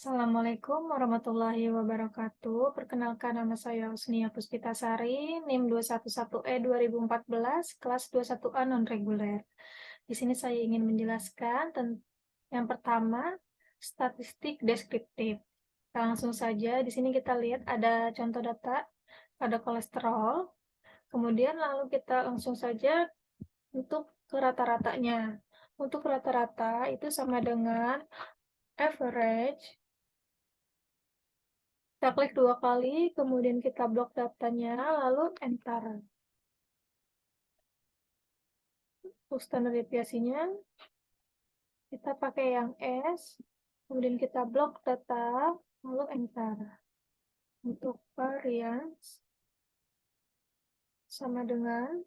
Assalamualaikum warahmatullahi wabarakatuh. Perkenalkan nama saya Husnia Puspitasari, NIM 211E 2014, kelas 21A non-reguler. Di sini saya ingin menjelaskan yang pertama, statistik deskriptif. Langsung saja, di sini kita lihat ada contoh data pada kolesterol. Kemudian lalu kita langsung saja untuk ke rata-ratanya. Untuk rata-rata itu sama dengan average. Kita klik 2 kali, kemudian kita blok datanya, lalu enter. Untuk standar deviasinya, kita pakai yang S, kemudian kita blok data, lalu enter. Untuk variance, sama dengan,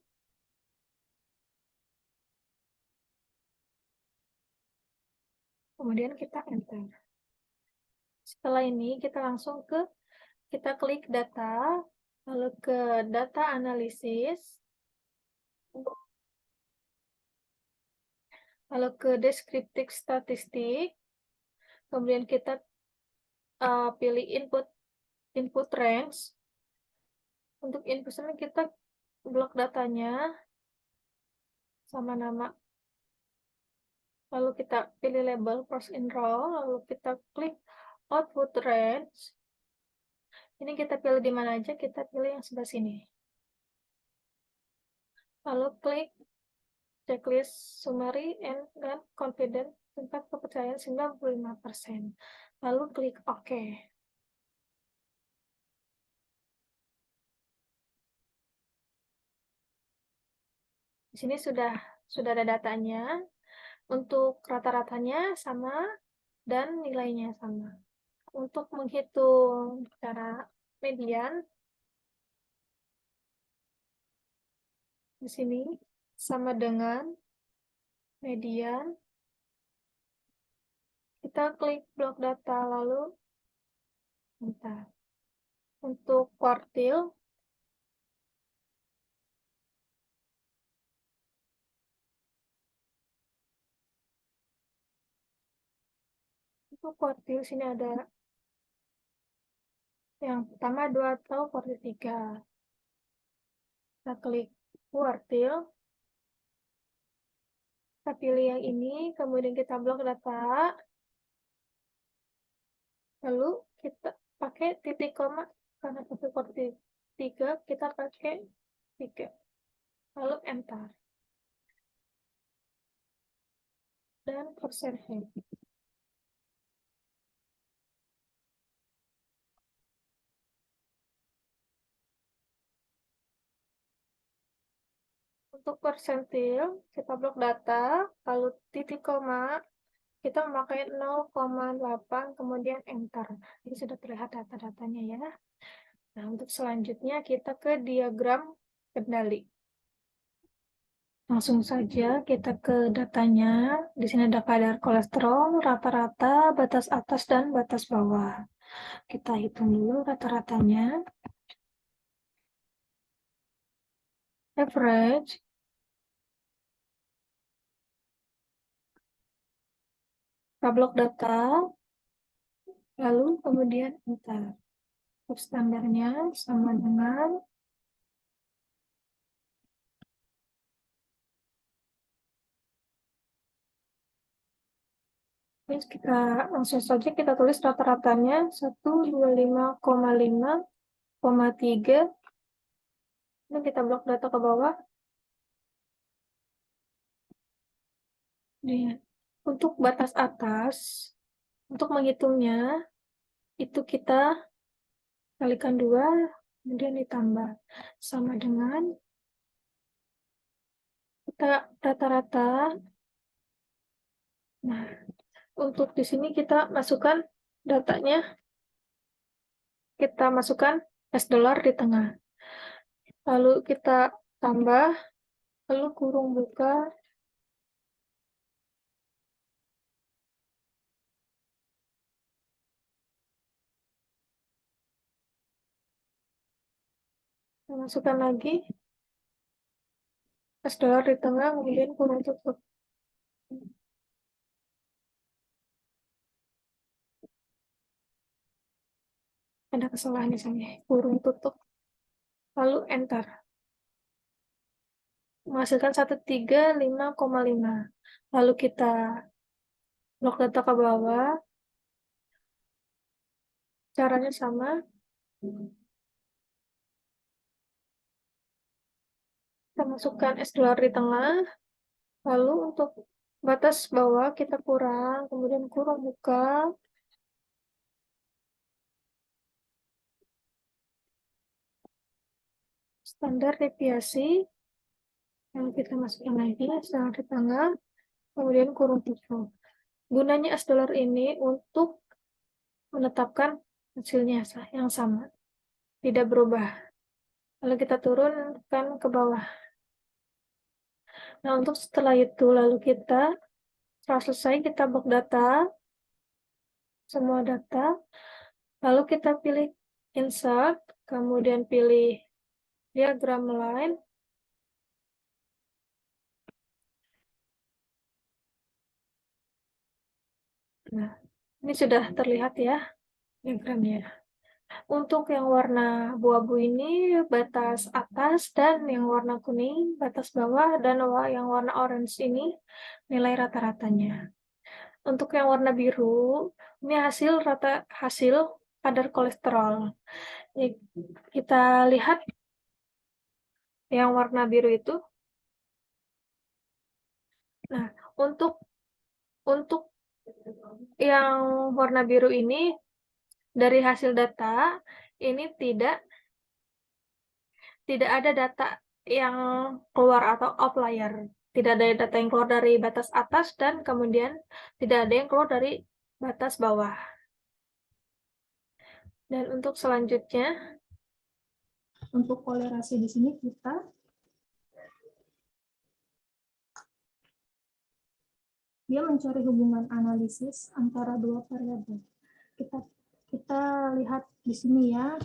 kemudian kita enter. Setelah ini, kita klik data, lalu ke data analisis, lalu ke deskriptif statistik, kemudian kita pilih input range. Untuk inputnya kita blok datanya sama nama, lalu kita pilih label first in row, lalu kita klik output range. Ini kita pilih di mana aja, kita pilih yang sebelah sini. Lalu klik checklist summary dan confident, tingkat kepercayaan 95%. Lalu klik OK. Di sini sudah ada datanya. Untuk rata-ratanya sama dan nilainya sama. Untuk menghitung cara median, di sini sama dengan median. Kita klik blok data lalu enter. Untuk kuartil, sini ada yang pertama 2 atau kuartil 3. Kita klik kuartil, kita pilih yang ini, kemudian kita blok data, lalu kita pakai titik koma, karena untuk kuartil 3 kita pakai 3, lalu enter. Dan persen. Untuk persentil, kita blok data, lalu titik koma, kita memakai 0,8, kemudian enter. Ini sudah terlihat data-datanya ya. Nah, untuk selanjutnya kita ke diagram kendali. Langsung saja kita ke datanya. Di sini ada kadar kolesterol, rata-rata, batas atas, dan batas bawah. Kita hitung dulu rata-ratanya. Average. Kita blok data, lalu kemudian enter. Untuk standarnya sama dengan kita langsung saja kita tulis rata-ratanya 125,5,3. Ini kita blok data ke bawah. Nih, untuk batas atas, untuk menghitungnya itu kita kalikan 2, kemudian ditambah sama dengan kita rata-rata. Nah, untuk di sini kita masukkan datanya, kita masukkan $, di tengah. Lalu kita tambah, lalu kurung buka, kita masukkan lagi $, di tengah, kemudian kurung tutup. ada kesalahan di sini, kurung tutup, lalu enter. Menghasilkan 135,5. Lalu kita blok data ke bawah, caranya sama. Kita masukkan $, di tengah, lalu untuk batas bawah kita kurang, kemudian kurung buka, standar deviasi, yang kita masukkan lagi, standar di tengah, kemudian kurung tutup. Gunanya $, ini untuk menetapkan hasilnya yang sama, tidak berubah. Lalu kita turunkan ke bawah. Nah, untuk setelah itu, lalu kita setelah selesai, kita blok data, semua data, lalu kita pilih insert, kemudian pilih diagram line, nah, ini sudah terlihat ya diagramnya. Untuk yang warna abu-abu ini batas atas, dan yang warna kuning batas bawah, dan yang warna orange ini nilai rata-ratanya. Untuk yang warna biru, ini hasil kadar kolesterol. Ini kita lihat yang warna biru itu. Nah, untuk untuk yang warna biru ini dari hasil data ini tidak ada data yang keluar atau outlier. Tidak ada data yang keluar dari batas atas, dan kemudian tidak ada yang keluar dari batas bawah. Dan untuk selanjutnya, untuk kolerasi di sini dia mencari hubungan analisis antara dua variabel. Kita lihat di sini ya,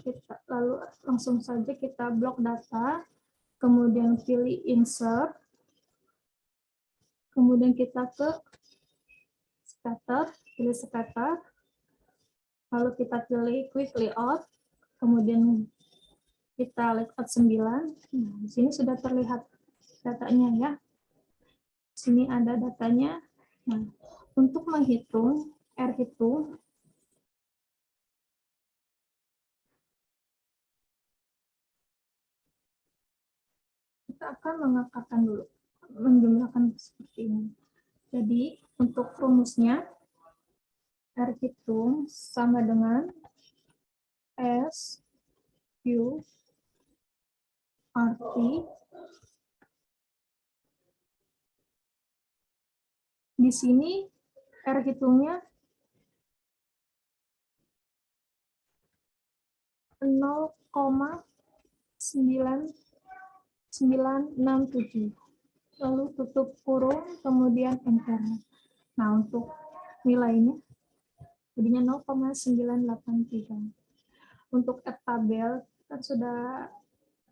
lalu langsung saja kita blok data, kemudian pilih insert, kemudian kita ke scatter, pilih scatter, lalu kita pilih quick layout, kemudian kita layout 9. Nah, di sini sudah terlihat datanya ya. Di sini ada datanya. Nah, untuk menghitung R hitung, kita akan mengangkatkan dulu, menjumlahkan seperti ini. Jadi untuk rumusnya R hitung sama dengan S Q RT di sini R hitungnya 0,9967, lalu tutup kurung, kemudian enter. Nah, untuk nilainya jadinya 0,983. Untuk R tabel kan sudah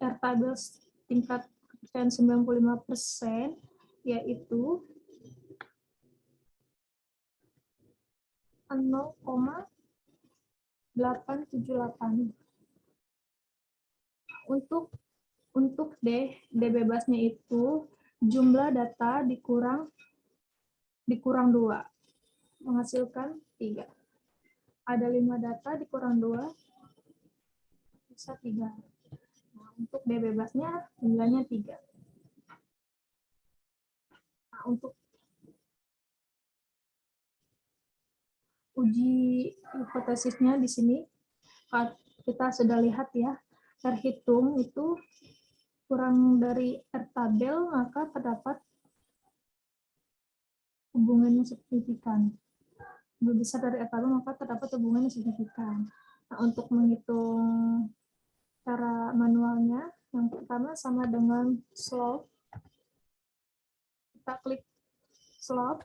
R tabel tingkat kepercayaan 95%, yaitu 0,878. Untuk D bebasnya itu jumlah data dikurang 2, menghasilkan 3. Ada 5 data dikurang 2, bisa 3. Nah, untuk D bebasnya jumlahnya 3. Nah, untuk uji hipotesisnya di sini kita sudah lihat ya, terhitung itu kurang dari R tabel, maka terdapat hubungan yang signifikan. Lebih besar dari R tabel, maka terdapat hubungan yang signifikan. Nah, untuk menghitung cara manualnya, yang pertama sama dengan slope. Kita klik slope.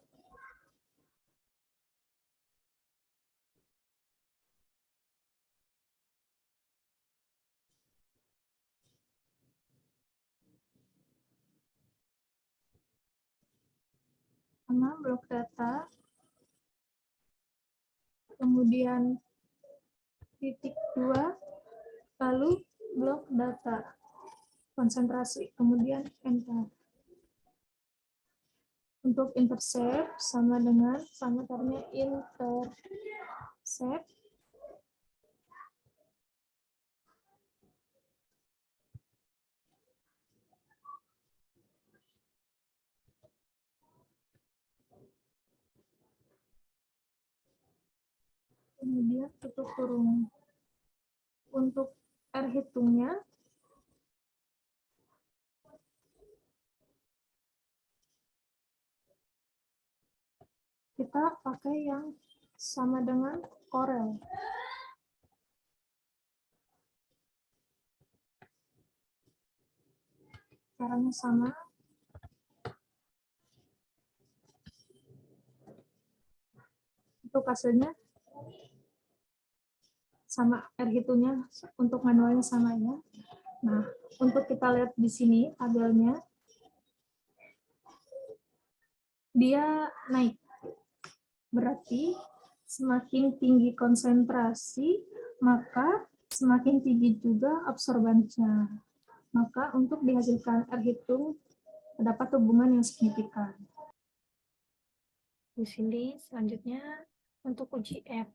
Sama blok data. Kemudian titik 2, lalu blok data, konsentrasi, kemudian enter. Untuk intercept sama dengan parameternya intercept. Kemudian tutup kurung. Untuk R hitungnya kita pakai yang sama dengan Corel. Caranya sama. Untuk hasilnya sama, R hitungnya untuk manualnya sama ya. Nah, untuk kita lihat di sini tabelnya, dia naik. Berarti semakin tinggi konsentrasi, maka semakin tinggi juga absorbansinya. Maka untuk dihasilkan R hitung terdapat hubungan yang signifikan. Di sini selanjutnya untuk uji F.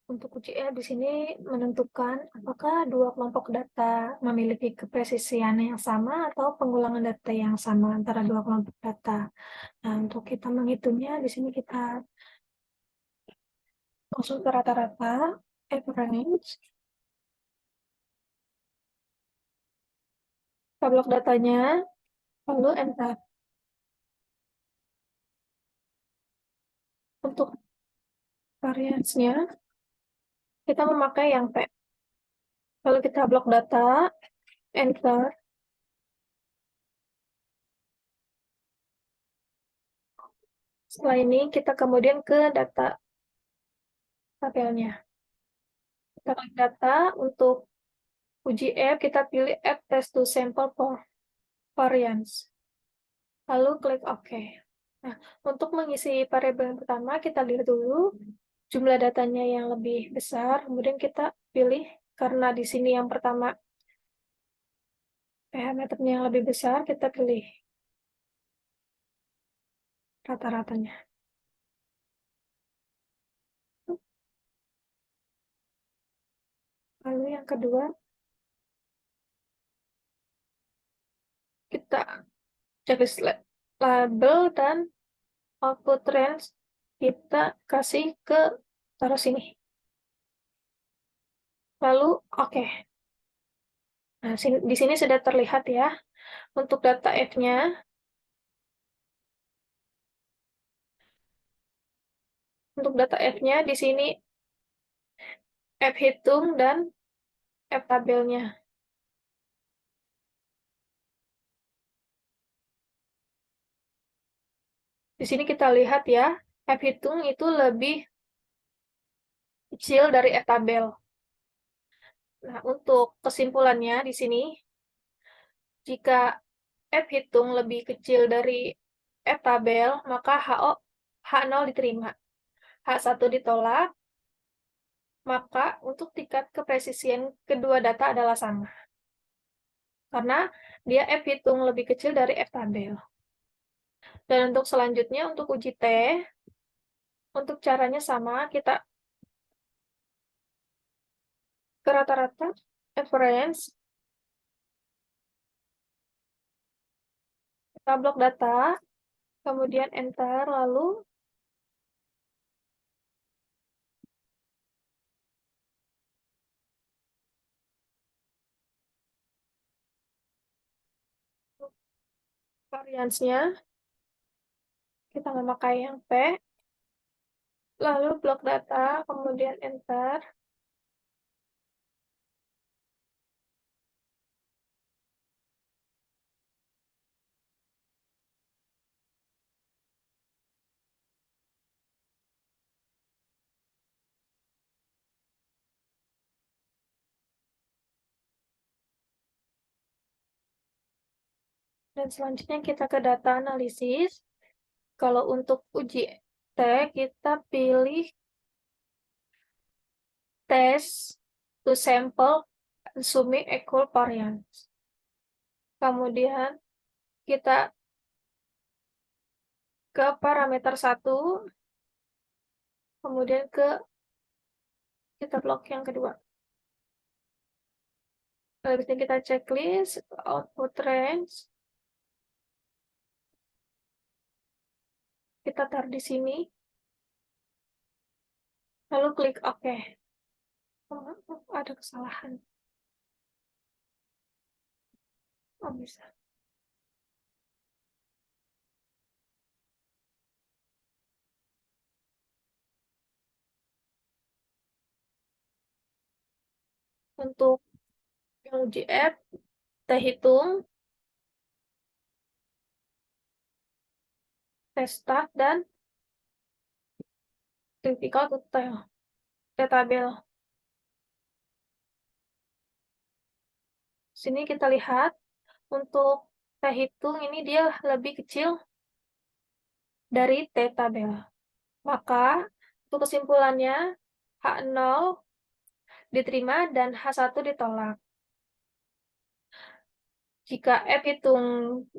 Untuk uji F di sini menentukan apakah dua kelompok data memiliki kepresisian yang sama atau pengulangan data yang sama antara dua kelompok data. Nah, untuk kita menghitungnya di sini kita langsung ke rata-rata, average, blok datanya, lalu enter. Untuk variance-nya, kita memakai yang P. Lalu kita blok data, enter. Setelah ini kita kemudian ke data tabelnya. Kita klik data, untuk uji F, kita pilih add test to sample for variance. Lalu klik OK. Nah, untuk mengisi variabel yang pertama, kita lihat dulu jumlah datanya yang lebih besar, kemudian kita pilih, karena di sini yang pertama pH meternya yang lebih besar, kita pilih rata-ratanya. Lalu yang kedua, kita checklist label dan output range kita kasih ke taruh sini. Lalu oke. Nah, di sini sudah terlihat ya. Untuk data F-nya, di sini F hitung dan F tabelnya. Di sini kita lihat ya, F hitung itu lebih kecil dari F tabel. Nah, untuk kesimpulannya di sini, jika F hitung lebih kecil dari F tabel, maka H0 diterima. H1 ditolak, maka untuk tingkat kepresisian kedua data adalah sama. Karena dia F hitung lebih kecil dari F tabel. Dan untuk selanjutnya, untuk uji T, untuk caranya sama, kita ke rata-rata, average, kita blok data, kemudian enter, lalu variance-nya, kita memakai yang P, lalu blok data, kemudian enter. Dan selanjutnya kita ke data analisis. Kalau untuk uji T, kita pilih test to sample assuming equal variance. Kemudian kita ke parameter 1, kemudian kita blok yang kedua. Habis ini kita checklist output range. Kita taruh di sini. Lalu klik OK. Oh, ada kesalahan. Oh, bisa. Untuk yang UGF, kita hitung test start dan critical to tabel. Sini kita lihat untuk kita hitung ini dia lebih kecil dari T-tabel. Maka untuk kesimpulannya H0 diterima dan H1 ditolak. Jika F hitung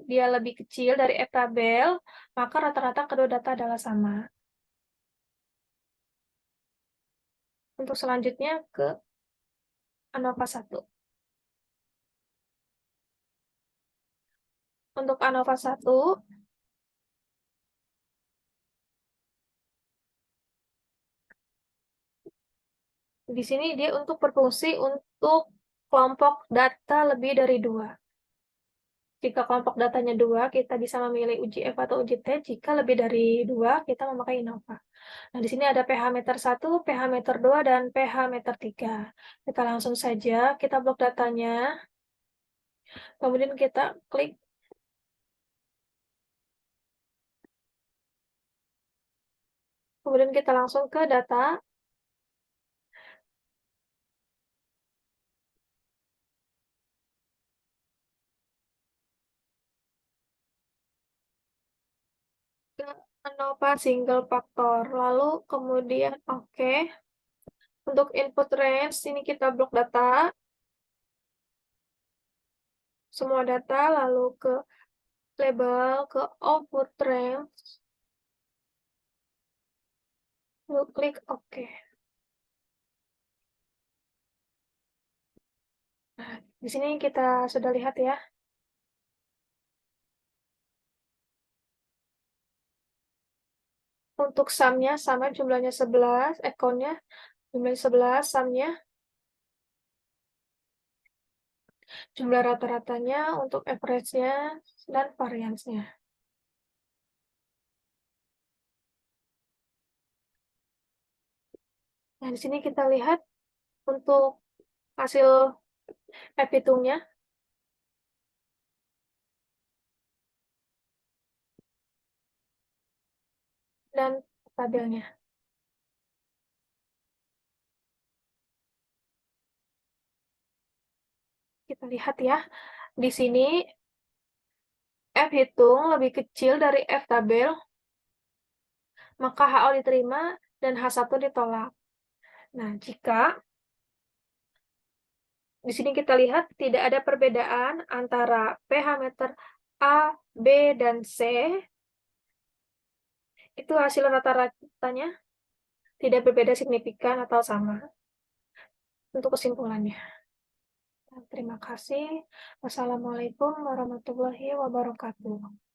dia lebih kecil dari F tabel, maka rata-rata kedua data adalah sama. Untuk selanjutnya ke ANOVA 1. Untuk ANOVA 1, di sini dia untuk berfungsi untuk kelompok data lebih dari 2. Jika kelompok datanya 2, kita bisa memilih uji F atau uji T. Jika lebih dari 2, kita memakai ANOVA. Nah, di sini ada pH meter 1, pH meter 2, dan pH meter 3. Kita langsung saja, kita blok datanya. Kemudian kita klik. Kemudian kita langsung ke data. Ke ANOVA single faktor. Lalu kemudian OK. Untuk input range, ini kita blok data. Semua data, lalu ke label, ke output range. Lalu klik OK. Nah, di sini kita sudah lihat ya. Untuk sumnya sama, jumlahnya 11, ekonnya jumlahnya 11, sumnya jumlah rata-ratanya, untuk average-nya, dan variance-nya. Nah, di sini kita lihat untuk hasil F hitungnya dan tabelnya. Kita lihat ya, di sini F hitung lebih kecil dari F tabel, maka HO diterima dan H1 ditolak. Nah, jika di sini kita lihat tidak ada perbedaan antara pH meter A, B, dan C, itu hasil rata-ratanya tidak berbeda signifikan atau sama. Untuk kesimpulannya. Terima kasih. Wassalamualaikum warahmatullahi wabarakatuh.